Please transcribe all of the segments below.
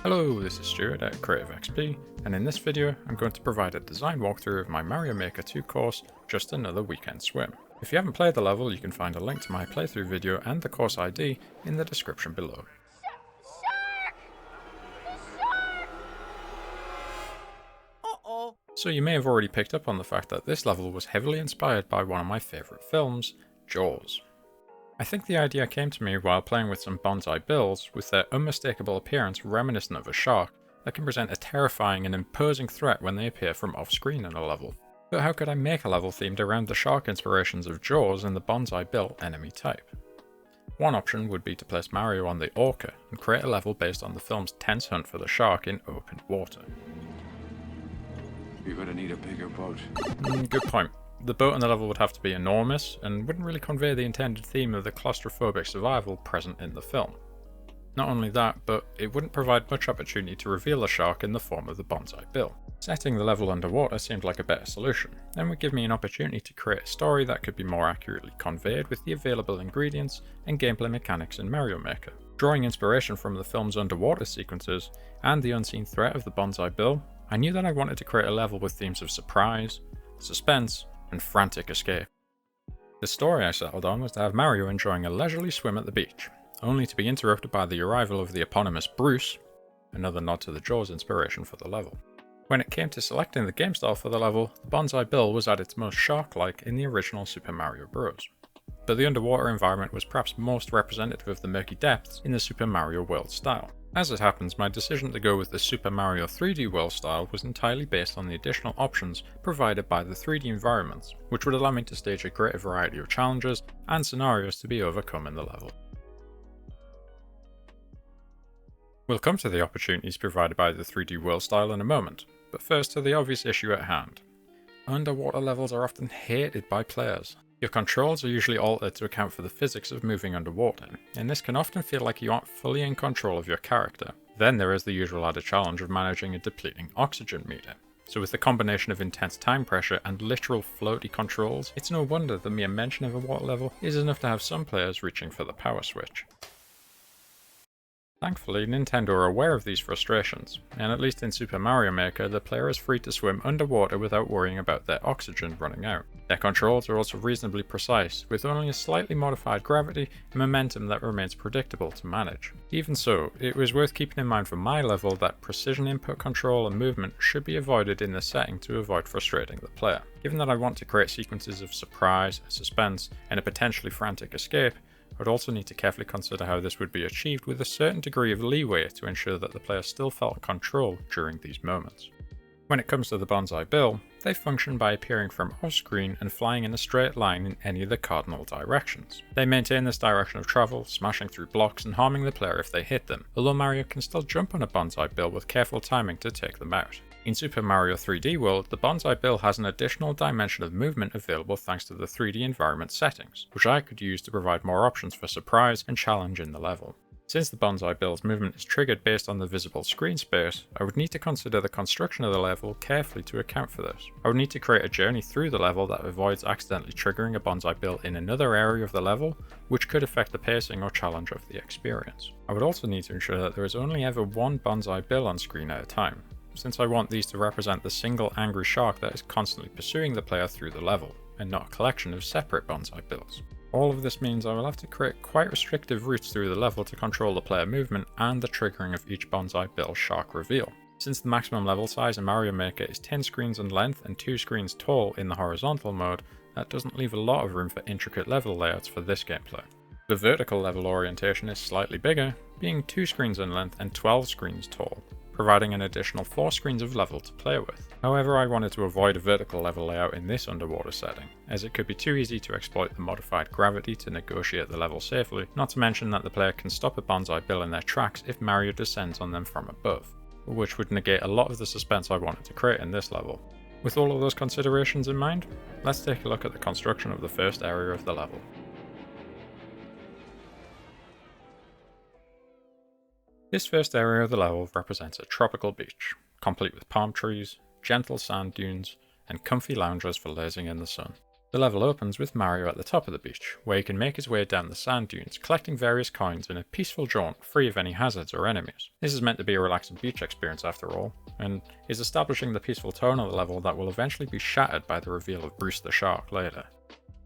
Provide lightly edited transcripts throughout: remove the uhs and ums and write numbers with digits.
Hello, this is Stuart at creativeXP, and in this video I'm going to provide a design walkthrough of my Mario Maker 2 course, Just Another Weekend Swim. If you haven't played the level, you can find a link to my playthrough video and the course ID in the description below. So you may have already picked up on the fact that this level was heavily inspired by one of my favourite films, Jaws. I think the idea came to me while playing with some bonsai bills with their unmistakable appearance reminiscent of a shark that can present a terrifying and imposing threat when they appear from off-screen in a level. But how could I make a level themed around the shark inspirations of Jaws and the bonsai bill enemy type? One option would be to place Mario on the Orca and create a level based on the film's tense hunt for the shark in open water. You're gonna need a bigger boat. Good point. The boat in the level would have to be enormous and wouldn't really convey the intended theme of the claustrophobic survival present in the film. Not only that, but it wouldn't provide much opportunity to reveal the shark in the form of the bonsai bill. Setting the level underwater seemed like a better solution, and would give me an opportunity to create a story that could be more accurately conveyed with the available ingredients and gameplay mechanics in Mario Maker. Drawing inspiration from the film's underwater sequences and the unseen threat of the bonsai bill, I knew that I wanted to create a level with themes of surprise, suspense, and frantic escape. The story I settled on was to have Mario enjoying a leisurely swim at the beach, only to be interrupted by the arrival of the eponymous Bruce, another nod to the Jaws inspiration for the level. When it came to selecting the game style for the level, the bonsai bill was at its most shark-like in the original Super Mario Bros. But the underwater environment was perhaps most representative of the murky depths in the Super Mario World style. As it happens, my decision to go with the Super Mario 3D World style was entirely based on the additional options provided by the 3D environments, which would allow me to stage a greater variety of challenges and scenarios to be overcome in the level. We'll come to the opportunities provided by the 3D World style in a moment, but first to the obvious issue at hand. Underwater levels are often hated by players. Your controls are usually altered to account for the physics of moving underwater, and this can often feel like you aren't fully in control of your character. Then there is the usual added challenge of managing a depleting oxygen meter. So with the combination of intense time pressure and literal floaty controls, it's no wonder the mere mention of a water level is enough to have some players reaching for the power switch. Thankfully, Nintendo are aware of these frustrations, and at least in Super Mario Maker, the player is free to swim underwater without worrying about their oxygen running out. Their controls are also reasonably precise, with only a slightly modified gravity and momentum that remains predictable to manage. Even so, it was worth keeping in mind for my level that precision input control and movement should be avoided in this setting to avoid frustrating the player. Given that I want to create sequences of surprise, suspense, and a potentially frantic escape, I would also need to carefully consider how this would be achieved with a certain degree of leeway to ensure that the player still felt control during these moments. When it comes to the bonsai bill, they function by appearing from off-screen and flying in a straight line in any of the cardinal directions. They maintain this direction of travel, smashing through blocks and harming the player if they hit them, although Mario can still jump on a bonsai bill with careful timing to take them out. In Super Mario 3D World, the bonsai bill has an additional dimension of movement available thanks to the 3D environment settings, which I could use to provide more options for surprise and challenge in the level. Since the bonsai bill's movement is triggered based on the visible screen space, I would need to consider the construction of the level carefully to account for this. I would need to create a journey through the level that avoids accidentally triggering a bonsai bill in another area of the level, which could affect the pacing or challenge of the experience. I would also need to ensure that there is only ever one bonsai bill on screen at a time, since I want these to represent the single angry shark that is constantly pursuing the player through the level, and not a collection of separate bonsai bills. All of this means I will have to create quite restrictive routes through the level to control the player movement and the triggering of each bonsai bill shark reveal. Since the maximum level size in Mario Maker is 10 screens in length and 2 screens tall in the horizontal mode, that doesn't leave a lot of room for intricate level layouts for this gameplay. The vertical level orientation is slightly bigger, being 2 screens in length and 12 screens tall, providing an additional 4 screens of level to play with. However, I wanted to avoid a vertical level layout in this underwater setting, as it could be too easy to exploit the modified gravity to negotiate the level safely, not to mention that the player can stop a bonsai bill in their tracks if Mario descends on them from above, which would negate a lot of the suspense I wanted to create in this level. With all of those considerations in mind, let's take a look at the construction of the first area of the level. This first area of the level represents a tropical beach, complete with palm trees, gentle sand dunes, and comfy loungers for lazing in the sun. The level opens with Mario at the top of the beach, where he can make his way down the sand dunes, collecting various coins in a peaceful jaunt free of any hazards or enemies. This is meant to be a relaxing beach experience after all, and is establishing the peaceful tone of the level that will eventually be shattered by the reveal of Bruce the Shark later.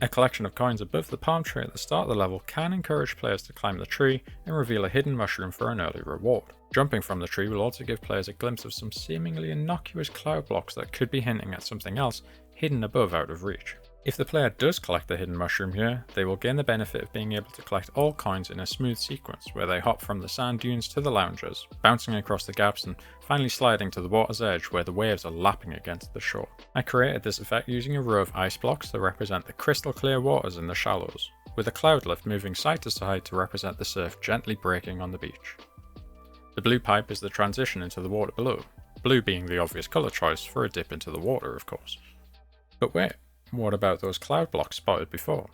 A collection of coins above the palm tree at the start of the level can encourage players to climb the tree and reveal a hidden mushroom for an early reward. Jumping from the tree will also give players a glimpse of some seemingly innocuous cloud blocks that could be hinting at something else hidden above out of reach. If the player does collect the hidden mushroom here, they will gain the benefit of being able to collect all coins in a smooth sequence where they hop from the sand dunes to the loungers, bouncing across the gaps and finally sliding to the water's edge where the waves are lapping against the shore. I created this effect using a row of ice blocks to represent the crystal clear waters in the shallows, with a cloud lift moving side to side to represent the surf gently breaking on the beach. The blue pipe is the transition into the water below, blue being the obvious colour choice for a dip into the water of course. But wait, what about those cloud blocks spotted before?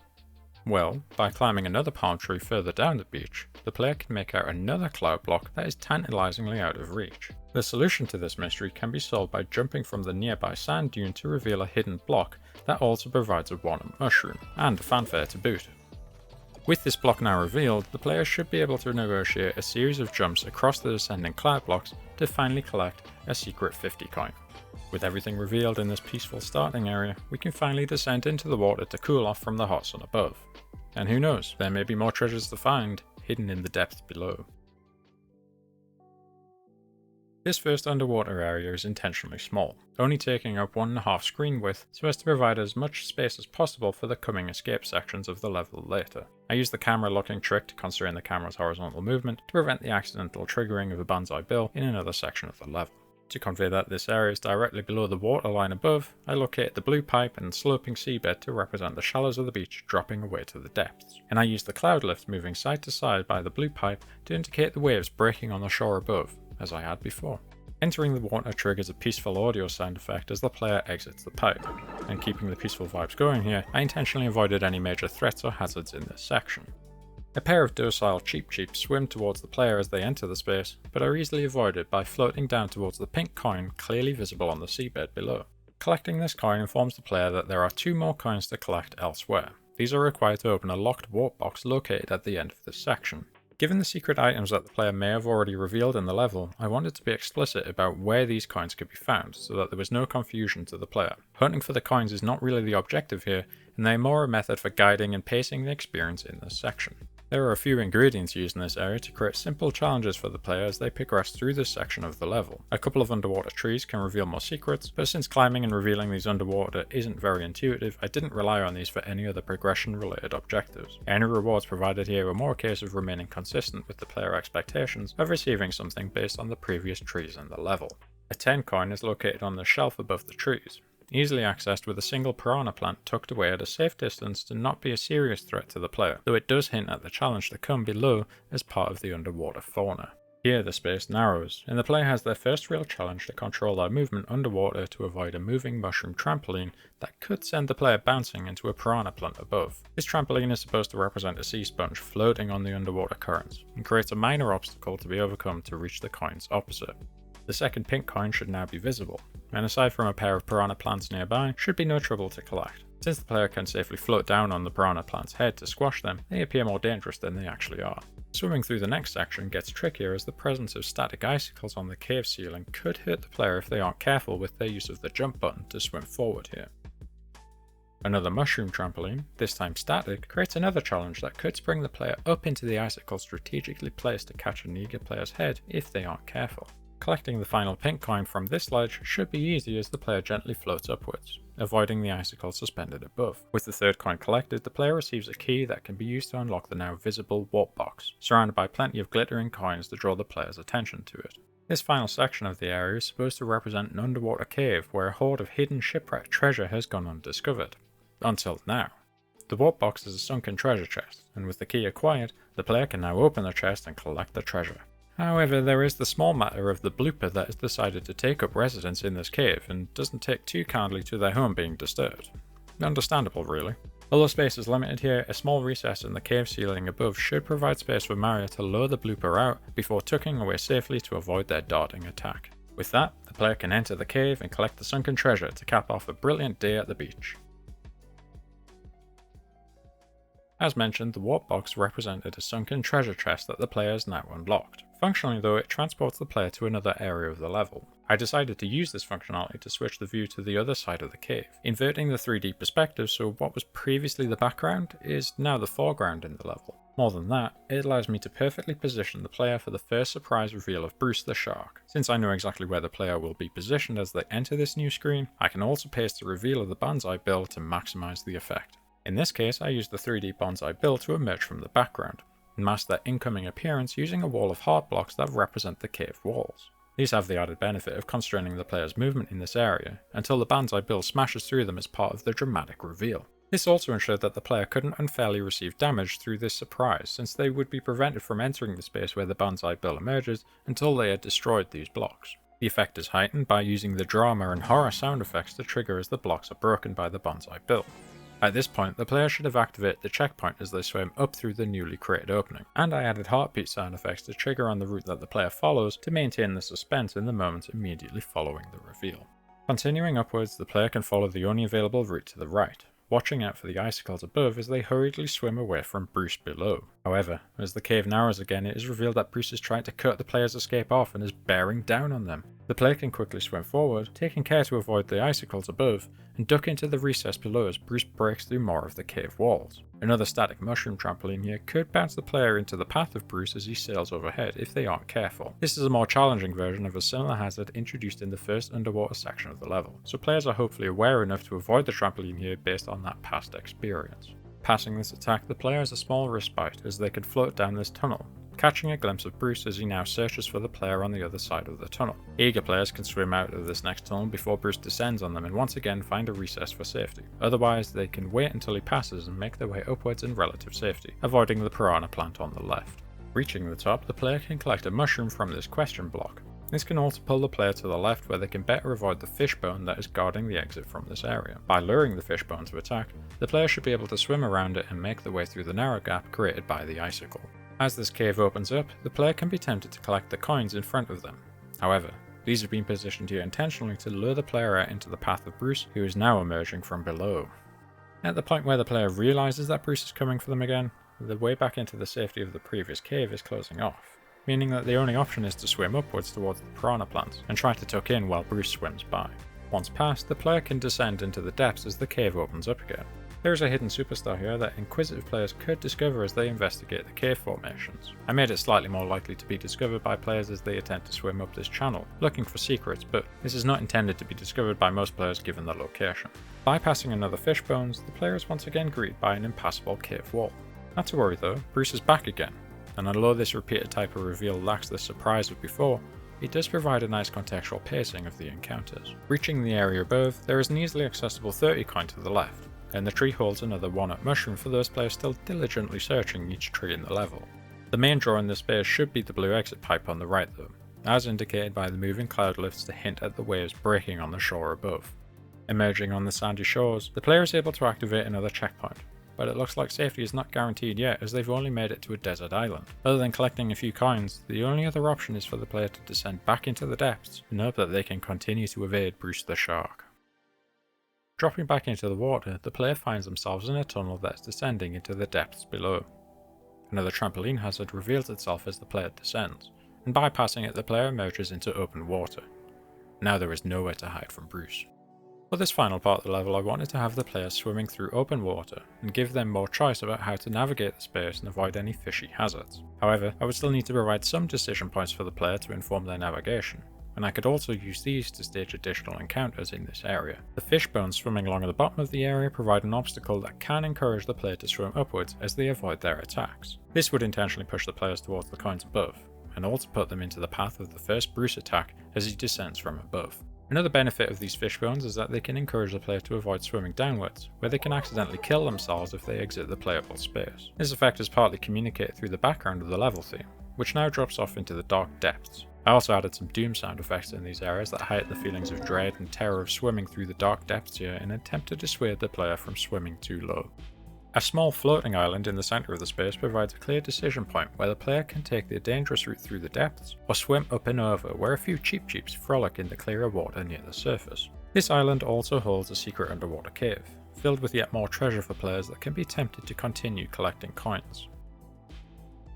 Well, by climbing another palm tree further down the beach, the player can make out another cloud block that is tantalizingly out of reach. The solution to this mystery can be solved by jumping from the nearby sand dune to reveal a hidden block that also provides a 1-up mushroom, and fanfare to boot. With this block now revealed, the player should be able to negotiate a series of jumps across the descending cloud blocks to finally collect a secret 50 coin. With everything revealed in this peaceful starting area, we can finally descend into the water to cool off from the hot sun above. And who knows, there may be more treasures to find, hidden in the depths below. This first underwater area is intentionally small, only taking up 1.5 screen width so as to provide as much space as possible for the coming escape sections of the level later. I used the camera locking trick to constrain the camera's horizontal movement to prevent the accidental triggering of a banzai bill in another section of the level. To convey that this area is directly below the waterline above, I locate the blue pipe and sloping seabed to represent the shallows of the beach dropping away to the depths, and I use the cloud lift moving side to side by the blue pipe to indicate the waves breaking on the shore above, as I had before. Entering the water triggers a peaceful audio sound effect as the player exits the pipe, and keeping the peaceful vibes going here, I intentionally avoided any major threats or hazards in this section. A pair of docile Cheep Cheeps swim towards the player as they enter the space, but are easily avoided by floating down towards the pink coin clearly visible on the seabed below. Collecting this coin informs the player that there are 2 more coins to collect elsewhere. These are required to open a locked warp box located at the end of this section. Given the secret items that the player may have already revealed in the level, I wanted to be explicit about where these coins could be found, so that there was no confusion to the player. Hunting for the coins is not really the objective here, and they are more a method for guiding and pacing the experience in this section. There are a few ingredients used in this area to create simple challenges for the player as they progress through this section of the level. A couple of underwater trees can reveal more secrets, but since climbing and revealing these underwater isn't very intuitive, I didn't rely on these for any other progression related objectives. Any rewards provided here were more a case of remaining consistent with the player expectations of receiving something based on the previous trees in the level. A 10 coin is located on the shelf above the trees, easily accessed with a single piranha plant tucked away at a safe distance to not be a serious threat to the player, though it does hint at the challenge to come below as part of the underwater fauna. Here the space narrows, and the player has their first real challenge to control their movement underwater to avoid a moving mushroom trampoline that could send the player bouncing into a piranha plant above. This trampoline is supposed to represent a sea sponge floating on the underwater currents, and creates a minor obstacle to be overcome to reach the coin's opposite. The second pink coin should now be visible, and aside from a pair of piranha plants nearby, should be no trouble to collect. Since the player can safely float down on the piranha plant's head to squash them, they appear more dangerous than they actually are. Swimming through the next section gets trickier as the presence of static icicles on the cave ceiling could hurt the player if they aren't careful with their use of the jump button to swim forward here. Another mushroom trampoline, this time static, creates another challenge that could spring the player up into the icicle strategically placed to catch an eager player's head if they aren't careful. Collecting the final pink coin from this ledge should be easy as the player gently floats upwards, avoiding the icicle suspended above. With the third coin collected, the player receives a key that can be used to unlock the now visible warp box, surrounded by plenty of glittering coins to draw the player's attention to it. This final section of the area is supposed to represent an underwater cave where a hoard of hidden shipwrecked treasure has gone undiscovered. Until now. The warp box is a sunken treasure chest, and with the key acquired, the player can now open the chest and collect the treasure. However, there is the small matter of the blooper that has decided to take up residence in this cave and doesn't take too kindly to their home being disturbed. Understandable, really. Although space is limited here, a small recess in the cave ceiling above should provide space for Mario to lure the blooper out before tucking away safely to avoid their darting attack. With that, the player can enter the cave and collect the sunken treasure to cap off a brilliant day at the beach. As mentioned, the warp box represented a sunken treasure chest that the player has now unlocked. Functionally though, it transports the player to another area of the level. I decided to use this functionality to switch the view to the other side of the cave, inverting the 3D perspective so what was previously the background is now the foreground in the level. More than that, it allows me to perfectly position the player for the first surprise reveal of Bruce the Shark. Since I know exactly where the player will be positioned as they enter this new screen, I can also paste the reveal of the Banzai Bill to maximise the effect. In this case, I used the 3D Banzai Bill to emerge from the background, and mask their incoming appearance using a wall of heart blocks that represent the cave walls. These have the added benefit of constraining the player's movement in this area, until the Banzai Bill smashes through them as part of the dramatic reveal. This also ensured that the player couldn't unfairly receive damage through this surprise, since they would be prevented from entering the space where the Banzai Bill emerges until they had destroyed these blocks. The effect is heightened by using the drama and horror sound effects to trigger as the blocks are broken by the Banzai Bill. At this point, the player should have activated the checkpoint as they swim up through the newly created opening, and I added heartbeat sound effects to trigger on the route that the player follows to maintain the suspense in the moments immediately following the reveal. Continuing upwards, the player can follow the only available route to the right, watching out for the icicles above as they hurriedly swim away from Bruce below. However, as the cave narrows again, it is revealed that Bruce is trying to cut the player's escape off and is bearing down on them. The player can quickly swim forward, taking care to avoid the icicles above, and duck into the recess below as Bruce breaks through more of the cave walls. Another static mushroom trampoline here could bounce the player into the path of Bruce as he sails overhead if they aren't careful. This is a more challenging version of a similar hazard introduced in the first underwater section of the level, so players are hopefully aware enough to avoid the trampoline here based on that past experience. Passing this attack, the player has a small respite as they could float down this tunnel, catching a glimpse of Bruce as he now searches for the player on the other side of the tunnel. Eager players can swim out of this next tunnel before Bruce descends on them and once again find a recess for safety. Otherwise, they can wait until he passes and make their way upwards in relative safety, avoiding the piranha plant on the left. Reaching the top, the player can collect a mushroom from this question block. This can also pull the player to the left where they can better avoid the fishbone that is guarding the exit from this area. By luring the fishbone to attack, the player should be able to swim around it and make their way through the narrow gap created by the icicle. As this cave opens up, the player can be tempted to collect the coins in front of them. However, these have been positioned here intentionally to lure the player out into the path of Bruce, who is now emerging from below. At the point where the player realises that Bruce is coming for them again, the way back into the safety of the previous cave is closing off, meaning that the only option is to swim upwards towards the piranha plant and try to tuck in while Bruce swims by. Once past, the player can descend into the depths as the cave opens up again. There is a hidden superstar here that inquisitive players could discover as they investigate the cave formations. I made it slightly more likely to be discovered by players as they attempt to swim up this channel, looking for secrets, but this is not intended to be discovered by most players given the location. Bypassing another fishbones, the player is once again greeted by an impassable cave wall. Not to worry though, Bruce is back again, and although this repeated type of reveal lacks the surprise of before, it does provide a nice contextual pacing of the encounters. Reaching the area above, there is an easily accessible 30 coin to the left, and the tree holds another 1-up mushroom for those players still diligently searching each tree in the level. The main draw in this space should be the blue exit pipe on the right though, as indicated by the moving cloud lifts to hint at the waves breaking on the shore above. Emerging on the sandy shores, the player is able to activate another checkpoint, but it looks like safety is not guaranteed yet as they've only made it to a desert island. Other than collecting a few coins, the only other option is for the player to descend back into the depths and hope that they can continue to evade Bruce the Shark. Dropping back into the water, the player finds themselves in a tunnel that's descending into the depths below. Another trampoline hazard reveals itself as the player descends, and bypassing it the player emerges into open water. Now there is nowhere to hide from Bruce. For this final part of the level, I wanted to have the players swimming through open water and give them more choice about how to navigate the space and avoid any fishy hazards. However, I would still need to provide some decision points for the player to inform their navigation, and I could also use these to stage additional encounters in this area. The fishbones swimming along the bottom of the area provide an obstacle that can encourage the player to swim upwards as they avoid their attacks. This would intentionally push the players towards the coins above, and also put them into the path of the first Bruce attack as he descends from above. Another benefit of these fishbones is that they can encourage the player to avoid swimming downwards, where they can accidentally kill themselves if they exit the playable space. This effect is partly communicated through the background of the level theme, which now drops off into the dark depths. I also added some doom sound effects in these areas that heighten the feelings of dread and terror of swimming through the dark depths here in an attempt to dissuade the player from swimming too low. A small floating island in the centre of the space provides a clear decision point where the player can take the dangerous route through the depths, or swim up and over where a few Cheep Cheeps frolic in the clearer water near the surface. This island also holds a secret underwater cave, filled with yet more treasure for players that can be tempted to continue collecting coins.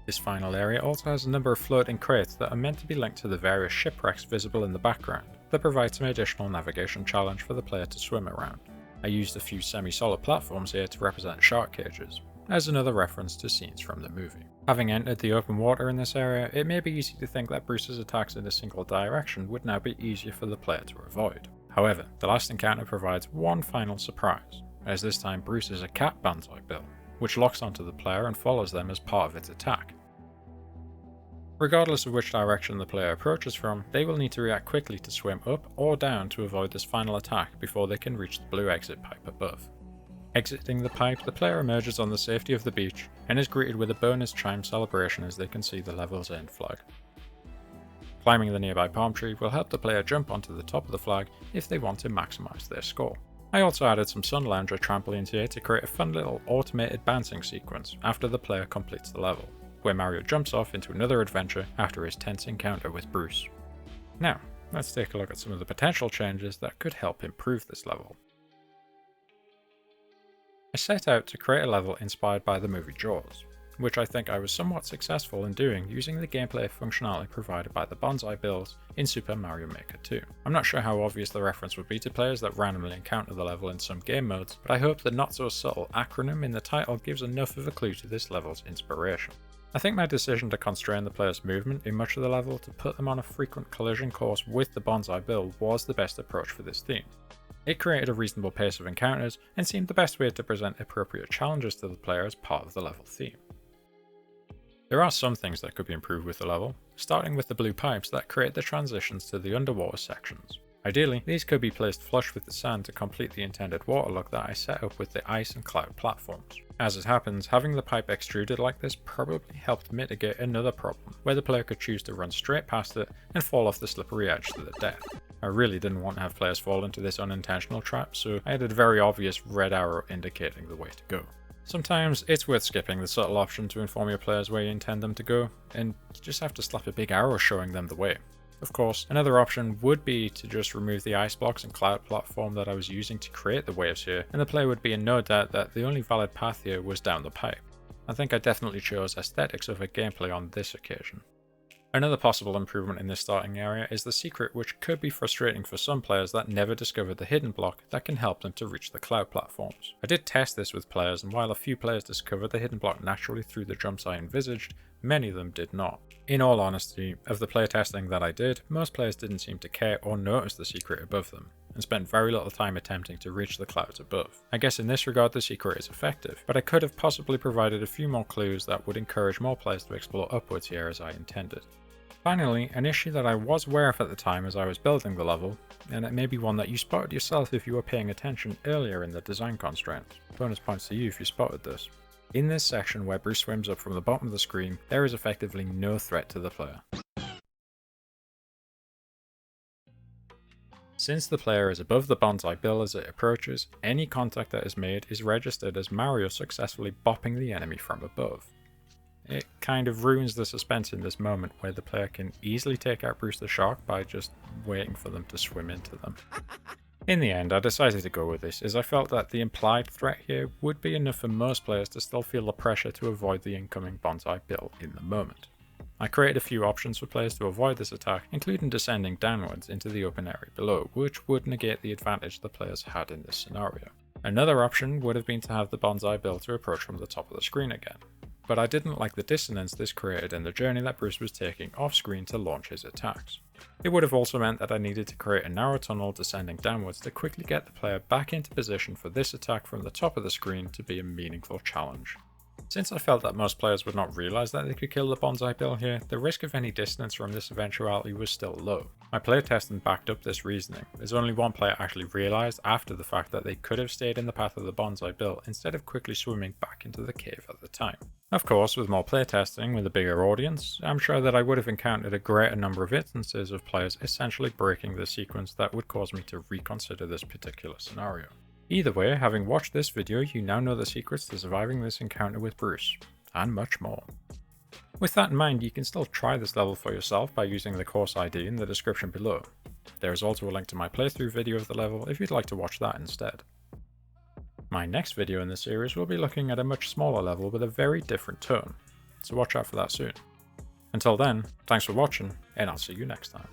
This final area also has a number of floating crates that are meant to be linked to the various shipwrecks visible in the background, that provide some additional navigation challenge for the player to swim around. I used a few semi-solid platforms here to represent shark cages, as another reference to scenes from the movie. Having entered the open water in this area, it may be easy to think that Bruce's attacks in a single direction would now be easier for the player to avoid. However, the last encounter provides one final surprise, as this time Bruce is a cat banzai bill, which locks onto the player and follows them as part of its attack. Regardless of which direction the player approaches from, they will need to react quickly to swim up or down to avoid this final attack before they can reach the blue exit pipe above. Exiting the pipe, the player emerges on the safety of the beach and is greeted with a bonus chime celebration as they can see the level's end flag. Climbing the nearby palm tree will help the player jump onto the top of the flag if they want to maximise their score. I also added some sun lounger trampolines here to create a fun little automated bouncing sequence after the player completes the level, where Mario jumps off into another adventure after his tense encounter with Bruce. Now, let's take a look at some of the potential changes that could help improve this level. I set out to create a level inspired by the movie Jaws, which I think I was somewhat successful in doing using the gameplay functionality provided by the bonsai bills in Super Mario Maker 2. I'm not sure how obvious the reference would be to players that randomly encounter the level in some game modes, but I hope the not so subtle acronym in the title gives enough of a clue to this level's inspiration. I think my decision to constrain the player's movement in much of the level to put them on a frequent collision course with the bonsai bill was the best approach for this theme. It created a reasonable pace of encounters and seemed the best way to present appropriate challenges to the player as part of the level theme. There are some things that could be improved with the level, starting with the blue pipes that create the transitions to the underwater sections. Ideally, these could be placed flush with the sand to complete the intended water look that I set up with the ice and cloud platforms. As it happens, having the pipe extruded like this probably helped mitigate another problem, where the player could choose to run straight past it and fall off the slippery edge to the death. I really didn't want to have players fall into this unintentional trap, so I added a very obvious red arrow indicating the way to go. Sometimes it's worth skipping the subtle option to inform your players where you intend them to go, and you just have to slap a big arrow showing them the way. Of course, another option would be to just remove the ice blocks and cloud platform that I was using to create the waves here, and the player would be in no doubt that the only valid path here was down the pipe. I think I definitely chose aesthetics over gameplay on this occasion. Another possible improvement in this starting area is the secret, which could be frustrating for some players that never discovered the hidden block that can help them to reach the cloud platforms. I did test this with players, and while a few players discovered the hidden block naturally through the jumps I envisaged, many of them did not. In all honesty, of the playtesting that I did, most players didn't seem to care or notice the secret above them, and spent very little time attempting to reach the clouds above. I guess in this regard the secret is effective, but I could have possibly provided a few more clues that would encourage more players to explore upwards here as I intended. Finally, an issue that I was aware of at the time as I was building the level, and it may be one that you spotted yourself if you were paying attention earlier in the design constraints. Bonus points to you if you spotted this. In this section where Bruce swims up from the bottom of the screen, there is effectively no threat to the player. Since the player is above the bonsai bill as it approaches, any contact that is made is registered as Mario successfully bopping the enemy from above. It kind of ruins the suspense in this moment where the player can easily take out Bruce the Shark by just waiting for them to swim into them. In the end, I decided to go with this, as I felt that the implied threat here would be enough for most players to still feel the pressure to avoid the incoming bonsai bill in the moment. I created a few options for players to avoid this attack, including descending downwards into the open area below, which would negate the advantage the players had in this scenario. Another option would have been to have the bonsai bill to approach from the top of the screen again, but I didn't like the dissonance this created in the journey that Bruce was taking off screen to launch his attacks. It would have also meant that I needed to create a narrow tunnel descending downwards to quickly get the player back into position for this attack from the top of the screen to be a meaningful challenge. Since I felt that most players would not realise that they could kill the bonsai bill here, the risk of any dissonance from this eventuality was still low. My playtesting backed up this reasoning, as only one player actually realised after the fact that they could have stayed in the path of the bonsai bill instead of quickly swimming back into the cave at the time. Of course, with more playtesting with a bigger audience, I'm sure that I would have encountered a greater number of instances of players essentially breaking the sequence that would cause me to reconsider this particular scenario. Either way, having watched this video, you now know the secrets to surviving this encounter with Bruce, and much more. With that in mind, you can still try this level for yourself by using the course ID in the description below. There is also a link to my playthrough video of the level if you'd like to watch that instead. My next video in the series will be looking at a much smaller level with a very different tone, so watch out for that soon. Until then, thanks for watching, and I'll see you next time.